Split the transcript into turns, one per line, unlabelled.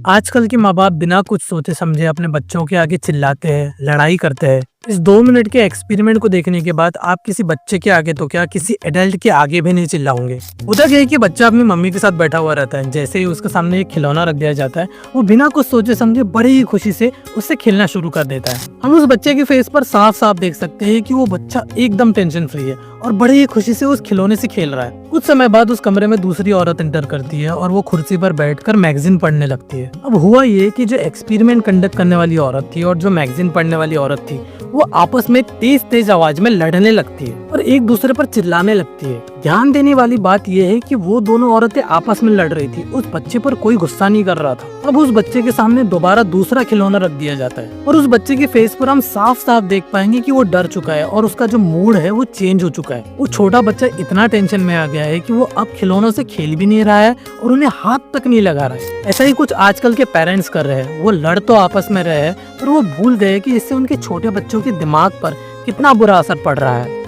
आजकल के माँ-बाप बिना कुछ सोचे समझे अपने बच्चों के आगे चिल्लाते हैं, लड़ाई करते हैं। इस 2 मिनट के एक्सपेरिमेंट को देखने के बाद आप किसी बच्चे के आगे तो क्या किसी एडल्ट के आगे भी नहीं चिल्लाओगे। होता क्या है कि बच्चा अपनी मम्मी के साथ बैठा हुआ रहता है, जैसे ही उसके सामने एक खिलौना रख दिया जाता है, वो बिना कुछ सोचे समझे बड़ी ही खुशी से उससे खेलना शुरू कर देता है। हम उस बच्चे के फेस पर साफ साफ देख सकते हैं कि वो बच्चा एकदम टेंशन फ्री है और बड़ी ही खुशी से उस खिलौने से खेल रहा है। कुछ समय बाद उस कमरे में दूसरी औरत एंटर करती है और वो कुर्सी पर बैठकर मैगजीन पढ़ने लगती है। अब हुआ ये कि जो एक्सपेरिमेंट कंडक्ट करने वाली औरत थी और जो मैगजीन पढ़ने वाली औरत थी, वो आपस में तेज तेज आवाज में लड़ने लगती है और एक दूसरे पर चिल्लाने लगती है। ध्यान देने वाली बात यह है कि वो दोनों औरतें आपस में लड़ रही थी, उस बच्चे पर कोई गुस्सा नहीं कर रहा था। अब उस बच्चे के सामने दोबारा दूसरा खिलौना रख दिया जाता है और उस बच्चे के फेस पर हम साफ साफ देख पाएंगे कि वो डर चुका है और उसका जो मूड है वो चेंज हो चुका है। वो छोटा बच्चा इतना टेंशन में आ गया है कि वो अब खिलौनों से खेल भी नहीं रहा है और उन्हें हाथ तक नहीं लगा रहा है। ऐसा ही कुछ आजकल के पेरेंट्स कर रहे हैं। वो लड़ तो आपस में रहे हैं पर वो भूल गए कि इससे उनके छोटे बच्चों के दिमाग पर कितना बुरा असर पड़ रहा है।